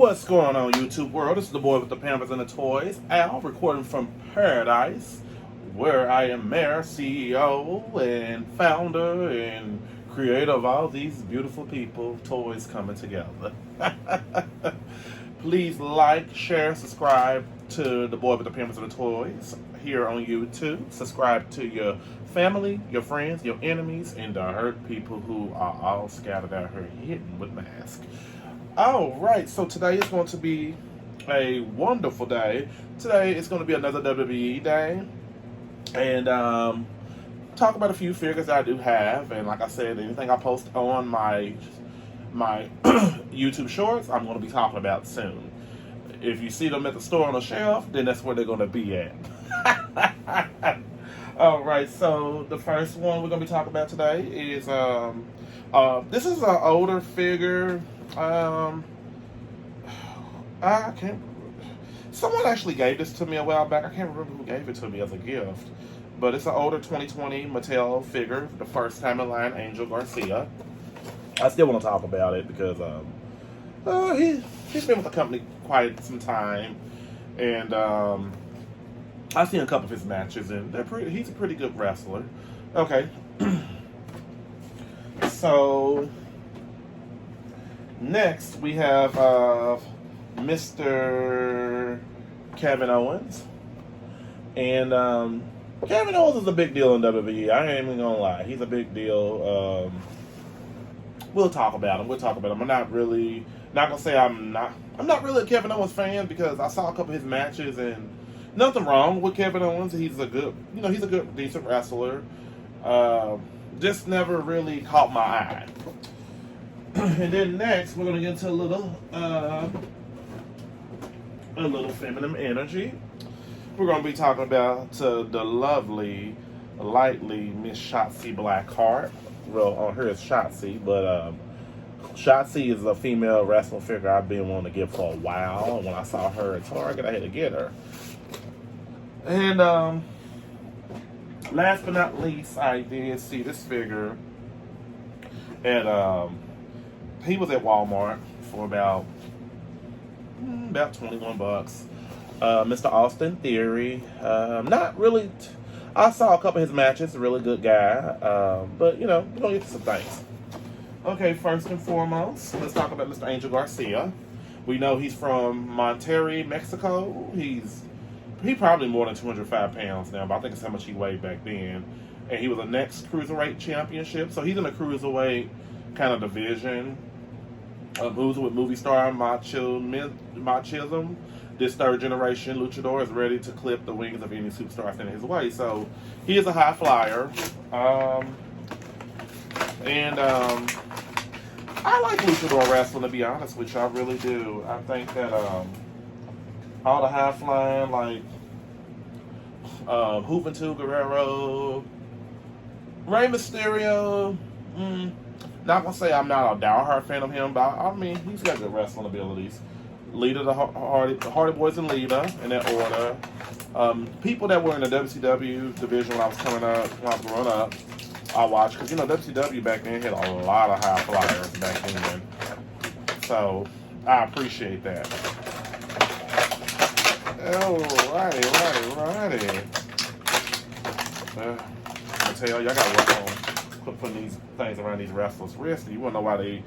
What's going on, YouTube world? This is the boy with the Pampers and the toys, Al, recording from Paradise, where I am mayor, CEO, and founder, and creator of all these beautiful people, toys coming together. Please like, share, subscribe to the boy with the Pampers and the toys here on YouTube. Subscribe to your family, your friends, your enemies, and the hurt people who are all scattered out here hidden with masks. Alright, so today is going to be a wonderful day. Today is going to be another WWE day. And talk about a few figures I do have. And like I said, anything I post on my YouTube shorts, I'm going to be talking about soon. If you see them at the store on the shelf, then that's where they're going to be at. Alright, so the first one we're going to be talking about today is this is an older figure. I can't. Someone actually gave this to me a while back. I can't remember who gave it to me as a gift, but it's an older 2020 Mattel figure. The first time in line, Angel Garcia. I still want to talk about it because he's been with the company quite some time, and I've seen a couple of his matches, and he's a pretty good wrestler. Okay, so. Next, we have Mr. Kevin Owens. And Kevin Owens is a big deal in WWE. I ain't even gonna lie. He's a big deal. We'll talk about him. I'm not really a Kevin Owens fan because I saw a couple of his matches and nothing wrong with Kevin Owens. He's a good, decent wrestler. Just never really caught my eye. And then next, we're going to get into a little feminine energy. We're going to be talking about the lovely, lightly Miss Shotzi Blackheart. Well, on her it's Shotzi, but Shotzi is a female wrestling figure I've been wanting to get for a while. And when I saw her at Target, I had to get her. And last but not least, I did see this figure at he was at Walmart for about $21. Mr. Austin Theory. Not really. I saw a couple of his matches. A really good guy. But we're gonna get to some things. Okay, first and foremost, let's talk about Mr. Angel Garcia. We know he's from Monterrey, Mexico. He probably more than 205 pounds now, but I think it's how much he weighed back then. And he was a next cruiserweight championship, so he's in the cruiserweight kind of division. Who's with movie star Machism. This third generation luchador is ready to clip the wings of any superstar sent his way. So he is a high flyer. I like luchador wrestling, to be honest with you. I really do. I think that all the high flying, like Juventud Guerrero, Rey Mysterio, not gonna say I'm not a diehard fan of him, but I mean he's got good wrestling abilities. Lita, the Hardy Boys, and Lita in that order. People that were in the WCW division when I was growing up, I watched because WCW back then had a lot of high flyers back then, so I appreciate that. Righty. I tell y'all gotta work on putting these things around these wrestlers' wrists. You wanna know why their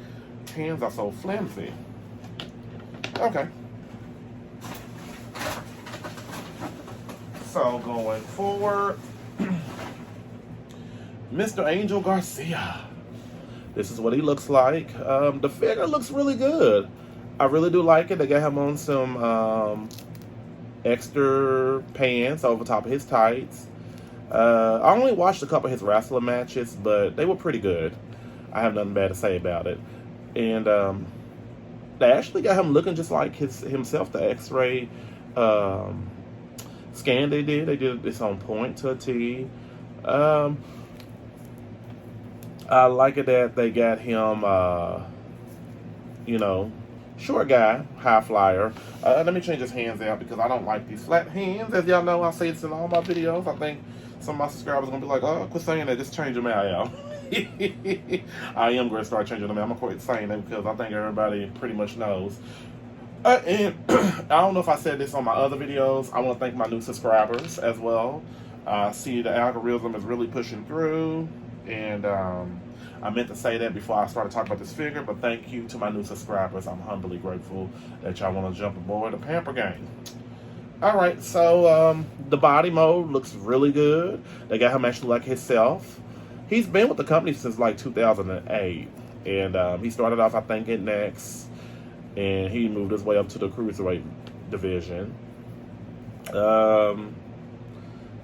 hands are so flimsy. Okay. So going forward, Mr. Angel Garcia. This is what he looks like. The figure looks really good. I really do like it. They got him on some extra pants over top of his tights. I only watched a couple of his wrestling matches, but they were pretty good. I have nothing bad to say about it. And they actually got him looking just like himself. The X-ray scan they did this on point to a T. I like it that they got him, short guy, high flyer. Let me change his hands out because I don't like these flat hands. As y'all know, I say this in all my videos. I think some of my subscribers are going to be like, oh, quit saying that. Just change them out, y'all. I am going to start changing them out. I'm going to quit saying that because I think everybody pretty much knows. And I don't know if I said this on my other videos. I want to thank my new subscribers as well. See, the algorithm is really pushing through, and I meant to say that before I started talking about this figure, but thank you to my new subscribers. I'm humbly grateful that y'all want to jump aboard the Pamper Gang. Alright, so the body mode looks really good. They got him actually like himself. He's been with the company since like 2008, and he started off, I think, at Next, and he moved his way up to the Cruiserweight division.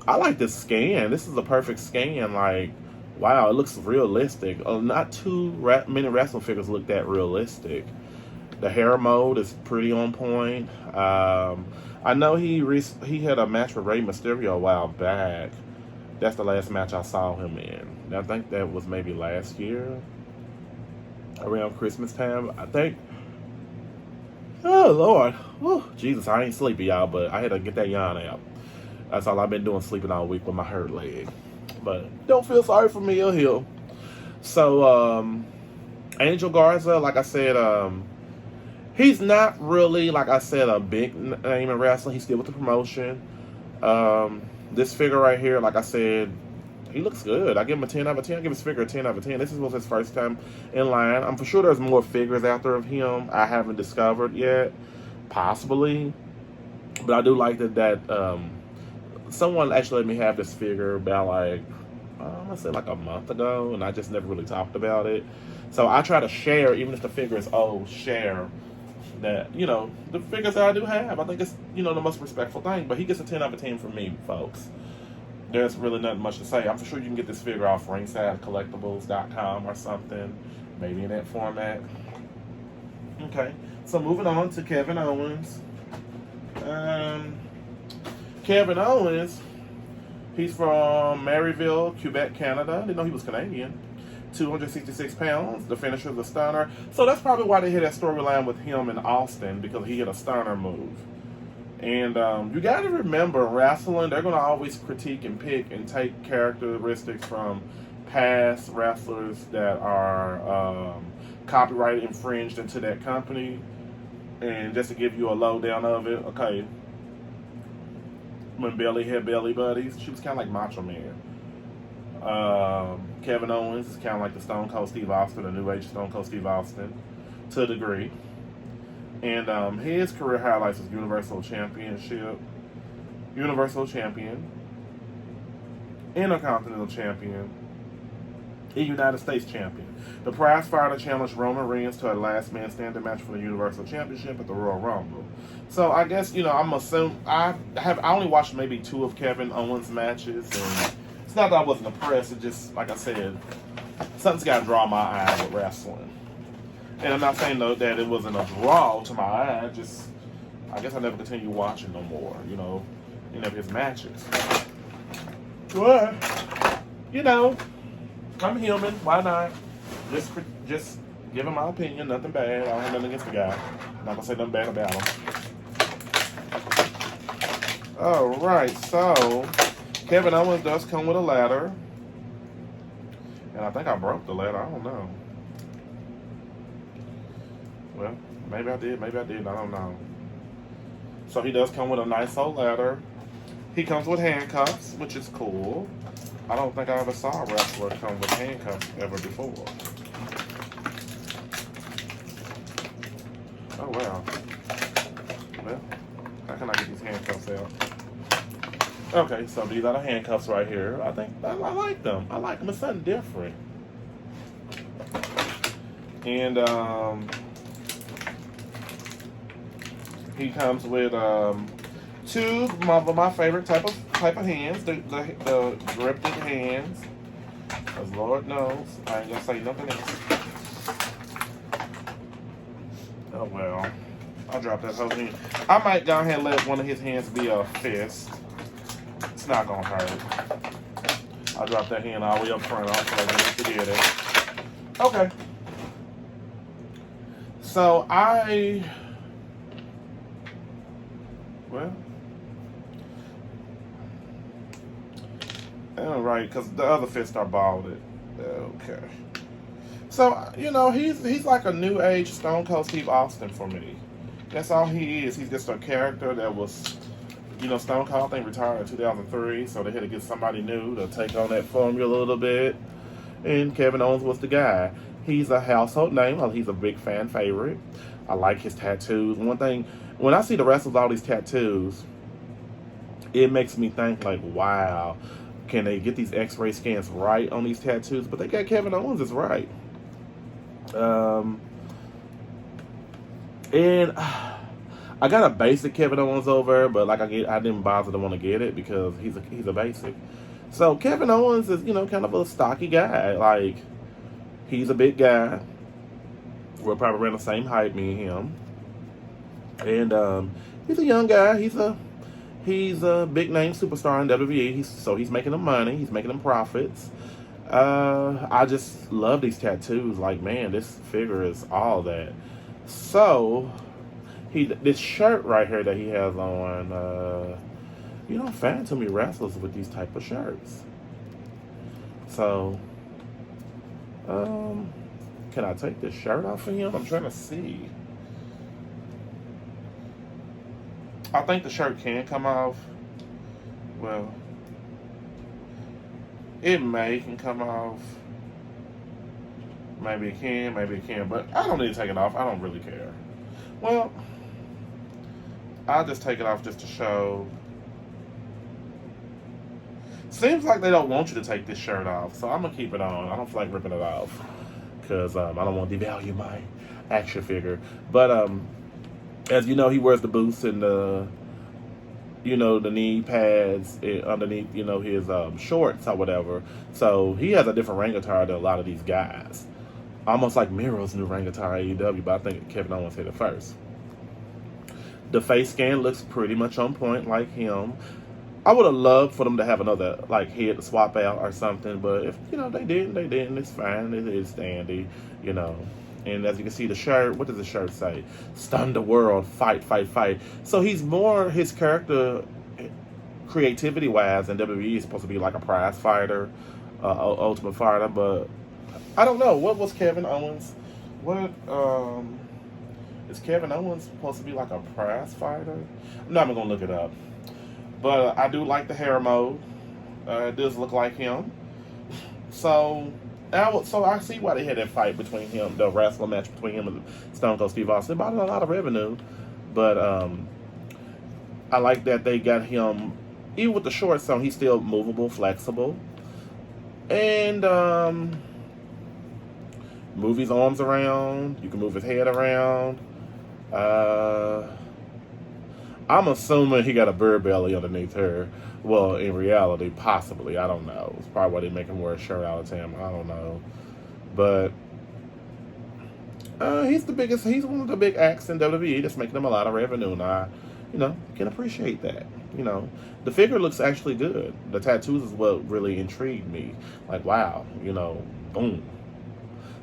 I like this scan. This is a perfect scan. Like, wow, it looks realistic. Not too many wrestling figures look that realistic. The hair mode is pretty on point. I know he had a match with Rey Mysterio a while back. That's the last match I saw him in. I think that was maybe last year, around Christmas time, I think. Oh, Lord. Whew. Jesus, I ain't sleepy, y'all, but I had to get that yawn out. That's all I've been doing, sleeping all week with my hurt leg. But don't feel sorry for me or him. So, Angel Garza, like I said, he's not really, like I said, a big name in wrestling. He's still with the promotion. This figure right here, like I said, he looks good. I give him a 10 out of 10. I give his figure a 10 out of 10. This was his first time in line. I'm for sure there's more figures out there of him I haven't discovered yet. Possibly. But I do like that someone actually let me have this figure about like, I'm going to say like a month ago, and I just never really talked about it. So I try to share, even if the figure is old, share that, you know, the figures that I do have. I think it's, you know, the most respectful thing. But he gets a 10 out of 10 from me, folks. There's really nothing much to say. I'm for sure you can get this figure off ringsidecollectibles.com or something. Maybe in that format. Okay. So moving on to Kevin Owens. Kevin Owens, he's from Maryville, Quebec, Canada. I didn't know he was Canadian. 266 pounds. The finisher is a stunner. So that's probably why they hit that storyline with him in Austin, because he hit a stunner move. And you got to remember, wrestling, they're going to always critique and pick and take characteristics from past wrestlers that are copyright infringed into that company. And just to give you a lowdown of it, okay, when Belly had Belly Buddies, she was kind of like Macho Man. Kevin Owens is kind of like the Stone Cold Steve Austin, the New Age Stone Cold Steve Austin, to a degree. And his career highlights is Universal Champion, Intercontinental Champion, and United States Champion. The prize fighter challenged Roman Reigns to a last man standing match for the Universal Championship at the Royal Rumble. So I guess, you know, I'm assuming I only watched maybe 2 of Kevin Owens' matches, and it's not that I wasn't impressed. It just, like I said, something's got to draw my eye with wrestling. And I'm not saying, though, that it wasn't a draw to my eye. I guess I never continue watching no more, you know, any of his matches. But, you know, I'm human. Why not? Just giving my opinion. Nothing bad. I don't have nothing against the guy. I'm not going to say nothing bad about him. Alright, so Kevin Owens does come with a ladder. And I think I broke the ladder. I don't know. Well, maybe I did, I don't know. So he does come with a nice old ladder. He comes with handcuffs, which is cool. I don't think I ever saw a wrestler come with handcuffs ever before. Oh, wow. Well, how can I get these handcuffs out? Okay, so these are the handcuffs right here. I think I like them. I like them. It's something different. And, he comes with 2 of my favorite type of hands, the gripped hands. Because Lord knows, I ain't gonna say nothing else. Oh well, I'll drop that whole thing. I might go ahead and let one of his hands be a fist. It's not gonna hurt. I'll drop that hand all the way up front. I'll play to do that. Okay. So well, all right, because the other fists are balded. Okay. So, you know, he's like a new age Stone Cold Steve Austin for me. That's all he is. He's just a character that was, Stone Cold, I think, retired in 2003, so they had to get somebody new to take on that formula a little bit. And Kevin Owens was the guy. He's a household name. Well, he's a big fan favorite. I like his tattoos. One thing, when I see the wrestlers with all these tattoos, it makes me think, like, wow, can they get these x-ray scans right on these tattoos? But they got Kevin Owens is right. And I got a basic Kevin Owens over, but like I didn't bother to want to get it because he's a basic. So Kevin Owens is kind of a stocky guy. Like, he's a big guy. We're probably around the same height, me and him. And he's a young guy. He's a big name superstar in WWE. He's making them money. He's making them profits. I just love these tattoos. Like, man, this figure is all that. So this shirt right here that he has on, you don't find too many wrestlers with these type of shirts. So, can I take this shirt off of him? I'm trying to see. I think the shirt can come off. Well, it can come off. Maybe it can, but I don't need to take it off. I don't really care. Well, I'll just take it off just to show. Seems like they don't want you to take this shirt off, so I'm going to keep it on. I don't feel like ripping it off because I don't want to devalue my action figure. But as you know, he wears the boots and the knee pads underneath, his shorts or whatever. So he has a different ring attire than a lot of these guys. Almost like Miro's new ring attire AEW, but I think Kevin Owens hit it first. The face scan looks pretty much on point like him. I would have loved for them to have another head to swap out or something, but if they didn't. It's fine. It is dandy, And as you can see, the shirt. What does the shirt say? Stun the world, fight, fight, fight. So he's more his character, creativity wise, and WWE is supposed to be like a prize fighter, ultimate fighter. But I don't know. What was Kevin Owens? What is Kevin Owens supposed to be like a prize fighter? I'm not even gonna look it up. But I do like the hair mode. It does look like him. So I see why they had that fight between him, the wrestling match between him and Stone Cold Steve Austin. It brought in a lot of revenue. But I like that they got him, even with the shorts on, he's still movable, flexible. And move his arms around. You can move his head around. I'm assuming he got a bird belly underneath her. Well, in reality, possibly. I don't know. It's probably why they make him wear a shirt all the time. I don't know. But he's one of the big acts in WWE that's making him a lot of revenue. And I, can appreciate that. The figure looks actually good. The tattoos is what really intrigued me. Like, wow, boom.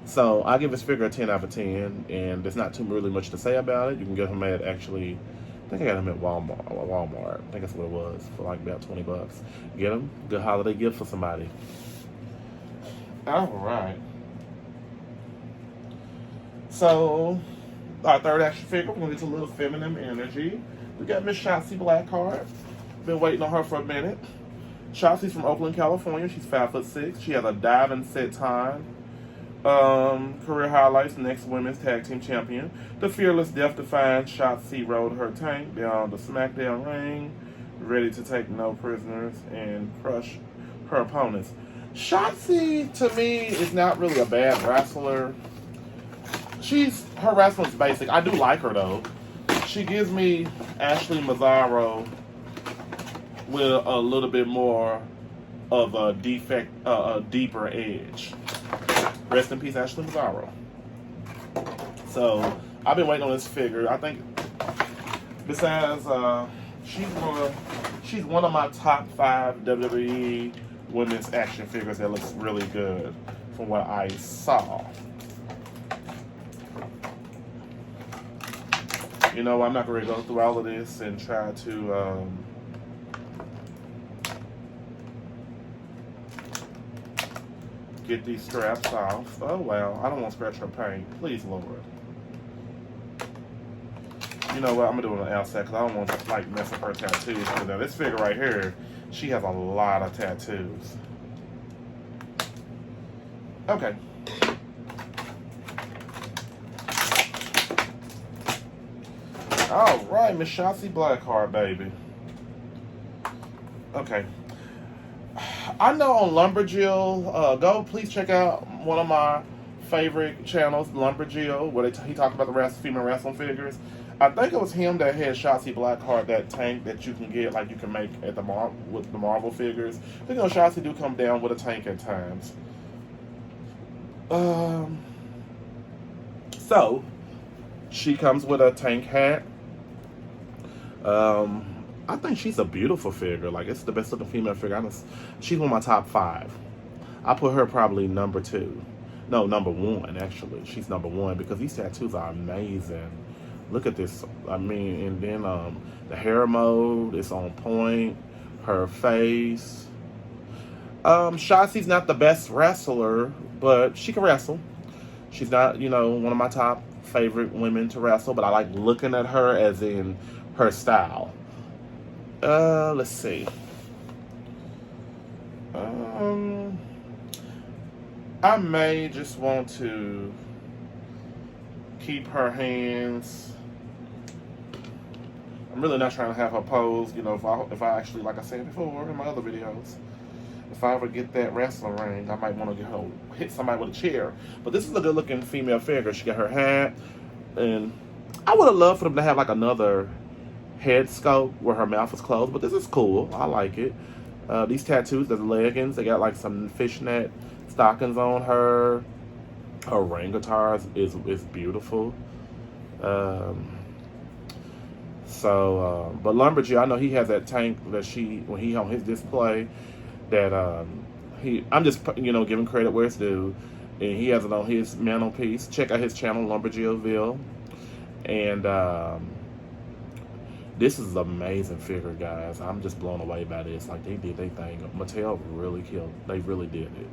So I give this figure a 10 out of 10. And there's not too really much to say about it. You can get him at actually... I think I got him at Walmart. I think that's what it was, for like about $20. Get him. Good holiday gift for somebody. All right. So, our third action figure, we're going to get to a little feminine energy. We got Miss Shotzi Blackheart. Been waiting on her for a minute. Shotzi's from Oakland, California. She's 5'6". She has a diving set time. Career highlights: next women's tag team champion. The fearless, death-defying Shotzi rode her tank down the SmackDown ring, ready to take no prisoners and crush her opponents. Shotzi, to me, is not really a bad wrestler. Her wrestling's basic. I do like her though. She gives me Ashley Mazzaro with a little bit more of a deeper edge. Rest in peace, Ashley Mazzaro. So, I've been waiting on this figure. I think, besides, she's one of my top 5 WWE women's action figures that looks really good from what I saw. I'm not going to go through all of this and try to... get these straps off. Oh, wow. I don't want to scratch her paint. Please, Lord. You know what? I'm gonna do it on the outside because I don't want to like mess up her tattoos. But now this figure right here, she has a lot of tattoos. Okay. All right, Miss Shotzi Blackheart, baby. Okay. I know on Lumberjill, go please check out one of my favorite channels, Lumberjill, where he talked about the female wrestling figures. I think it was him that had Shotzi Blackheart, that tank that you can get, like you can make at the with the Marvel figures. You know, Shotzi do come down with a tank at times. So she comes with a tank hat. I think she's a beautiful figure. Like, it's the best looking female figure. She's one of my top 5. I put her probably number 2. No, number 1, actually. She's number 1 because these tattoos are amazing. Look at this. I mean, and then the hair mode is on point. Her face. Shotzi's not the best wrestler, but she can wrestle. She's not, you know, one of my top favorite women to wrestle, but I like looking at her as in her style. Let's see. I may just want to keep her hands. I'm really not trying to have her pose, you know, if I actually, like I said before in my other videos, if I ever get that wrestling ring, I might want to get her, hit somebody with a chair. But this is a good looking female figure. She got her hat, and I would have loved for them to have like another head sculpt where her mouth is closed, but this is cool. I like it. These tattoos, the leggings, they got like some fishnet stockings on her. Her ring guitar is beautiful. But Lumberjill, I know he has that tank that when he on his display, that I'm just, you know, giving credit where it's due, and he has it on his mantelpiece. Check out his channel, Lumberjillville, and this is an amazing figure, guys. I'm just blown away by this. Like, they did their thing. Mattel really killed. They really did it.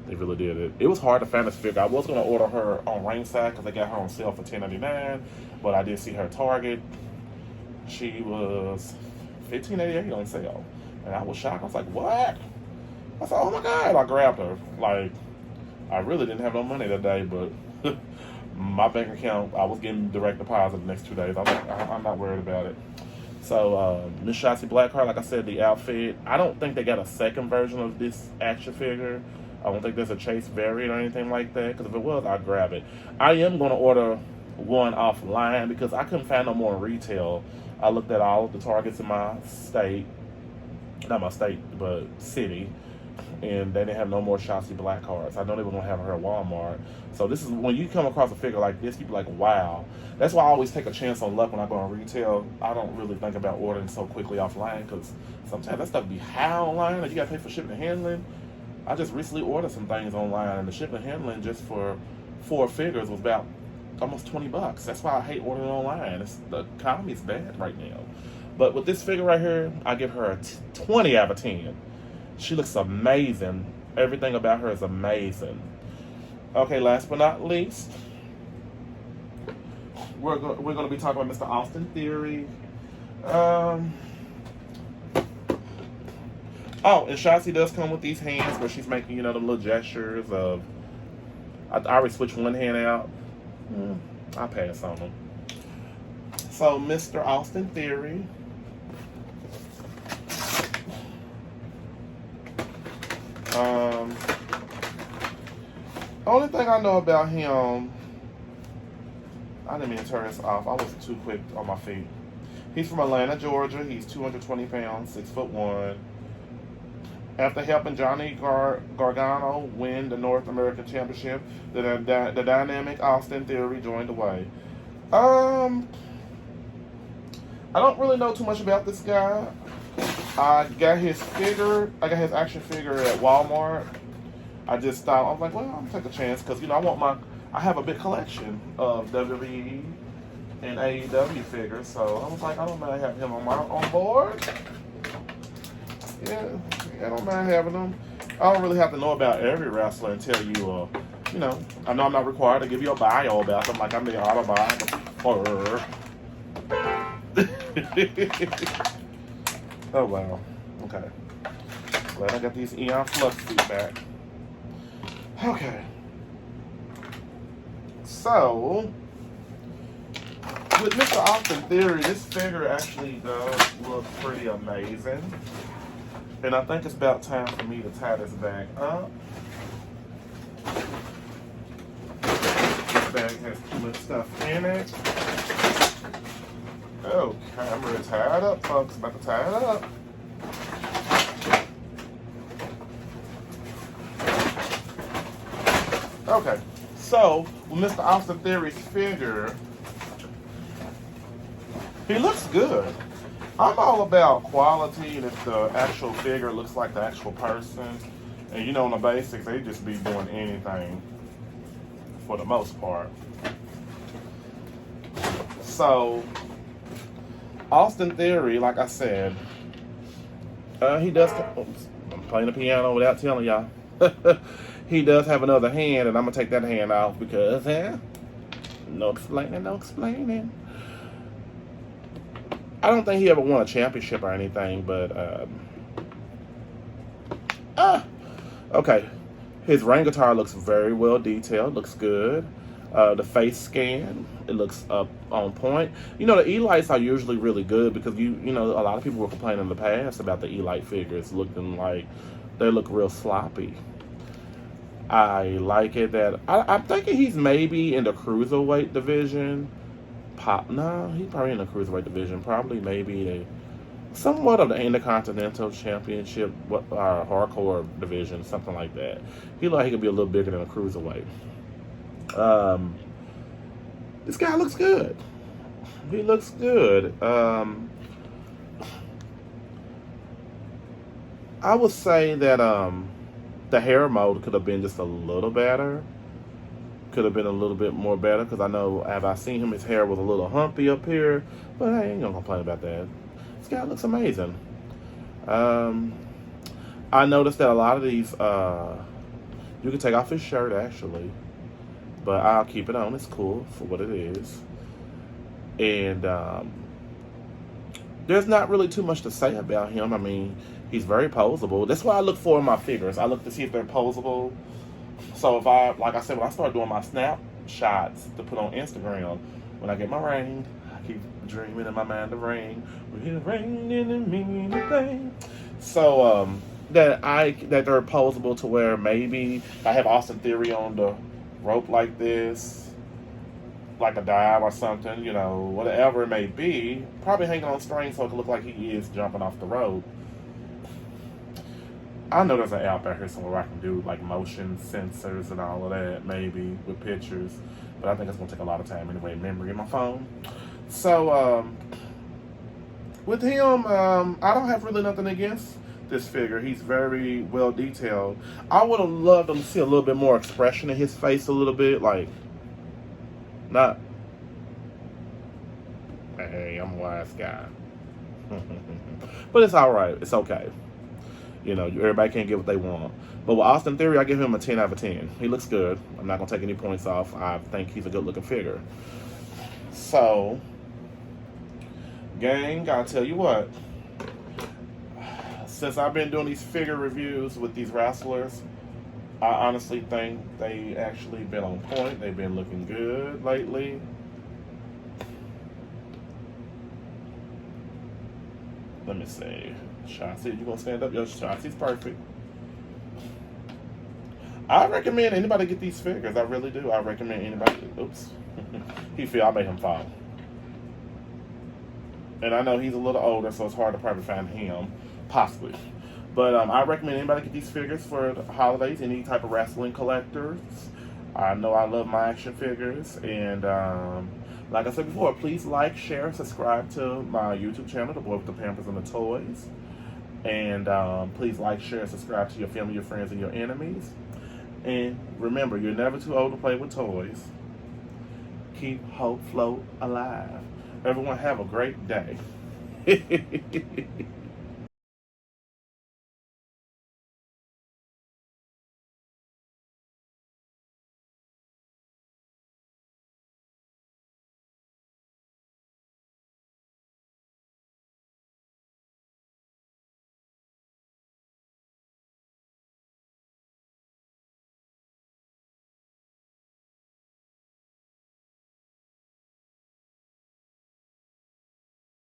They really did it. It was hard to find this figure. I was going to order her on Ringside because they got her on sale for $10.99, but I did see her Target. She was $15.88 on sale, and I was shocked. I was like, what? I said, oh my God. I grabbed her. Like, I really didn't have no money that day, but my bank account, I was getting direct deposit the next 2 days. I'm not worried about it. So, Miss Shotzi Blackheart, like I said, the outfit, I don't think they got a second version of this action figure. I don't think there's a chase variant or anything like that, because if it was, I'd grab it. I am going to order one offline because I couldn't find no more in retail. I looked at all of the Targets in my state, not my state, but city, and they didn't have no more Shotzi Blackhearts. I know they were going to have her at Walmart. So this is, when you come across a figure like this, you be like, wow. That's why I always take a chance on luck when I go on retail. I don't really think about ordering so quickly offline, because sometimes that stuff be high online, and you got to pay for shipping and handling. I just recently ordered some things online, and the shipping and handling just for 4 figures was about almost $20. That's why I hate ordering online. The economy is bad right now. But with this figure right here, I give her a 20 out of 10. She looks amazing. Everything about her is amazing. Okay, last but not least, we're going to be talking about Mr. Austin Theory. Oh, and Shotzi does come with these hands where she's making, you know, them little gestures of, I already switched one hand out. I'll pass on them. So, Mr. Austin Theory. Only thing I know about him, I didn't mean to turn this off. I was too quick on my feet. He's from Atlanta, Georgia. He's 220 pounds, 6'1". After helping Johnny Gargano win the North American Championship, the dynamic Austin Theory joined the way. I don't really know too much about this guy. I got his action figure at Walmart. I just thought, I was like, well, I'm gonna take a chance, because, you know, I have a big collection of WWE and AEW figures, so I was like, I don't mind having him on board. Yeah, I don't mind having them. I don't really have to know about every wrestler and tell you, you know, I know I'm not required to give you a bio about them like I'm the autobiographer. Oh, wow. Okay. Glad I got these Eon Flux feet back. Okay. So, with Mr. Austin Theory, this figure actually does look pretty amazing. And I think it's about time for me to tie this bag up. This bag has too much stuff in it. Okay, I'm ready to tie it up, folks. About to tie it up. Okay, so with Mr. Austin Theory's figure, he looks good. I'm all about quality, and if the actual figure looks like the actual person, and you know, in the basics, they just be doing anything for the most part. So, Austin Theory, like I said, he does. Oops, I'm playing the piano without telling y'all. He does have another hand, and I'm gonna take that hand off because, no explaining, no explaining. I don't think he ever won a championship or anything, but okay. His rain guitar looks very well detailed, looks good. The face scan, it looks up on point. You know, the Elites are usually really good because you know, a lot of people were complaining in the past about the Elite figures looking like they look real sloppy. I like it that I'm thinking he's maybe in the cruiserweight division. No, he's probably in the cruiserweight division. Probably maybe somewhat of the Intercontinental Championship hardcore division, something like that. He like he could be a little bigger than a cruiserweight. This guy looks good. He looks good. I would say that the hair mode could have been just a little better. Could have been a little bit more better because I know, have I seen him, his hair was a little humpy up here, but I ain't gonna complain about that. This guy looks amazing. I noticed that a lot of these, you can take off his shirt actually, but I'll keep it on. It's cool for what it is. And there's not really too much to say about him. I mean, he's very posable. That's what I look for in my figures. I look to see if they're posable. So if like I said, when I start doing my snapshots to put on Instagram, when I get my ring, I keep dreaming in my mind of rain. We're raining and mean thing. So that they're posable to where maybe I have Austin Theory on the rope like this, like a dive or something, you know, whatever it may be, probably hanging on strings so it can look like he is jumping off the rope. I know there's an app out here somewhere where I can do like motion sensors and all of that, maybe with pictures, but I think it's gonna take a lot of time anyway, memory in my phone. So with him, I don't have really nothing against this figure. He's very well detailed. I would have loved to see a little bit more expression in his face, a little bit, like not, hey, I'm a wise guy. But it's all right. It's okay. You know, everybody can't get what they want. But with Austin Theory, I give him a 10 out of 10. He looks good. I'm not going to take any points off. I think he's a good-looking figure. So, gang, I'll tell you what. Since I've been doing these figure reviews with these wrestlers, I honestly think they actually been on point. They've been looking good lately. Let me see. Shotzi, you gonna stand up? Yo, Shotzi's perfect. I recommend anybody get these figures. I really do. I recommend anybody. Oops. He fell. I made him fall. And I know he's a little older, so it's hard to probably find him. Possibly. But I recommend anybody get these figures for the holidays. Any type of wrestling collectors. I know I love my action figures. And like I said before, please like, share, and subscribe to my YouTube channel, The Boy with the Pampers and the Toys. And please like, share, and subscribe to your family, your friends, and your enemies. And remember, you're never too old to play with toys. Keep hope float alive. Everyone have a great day.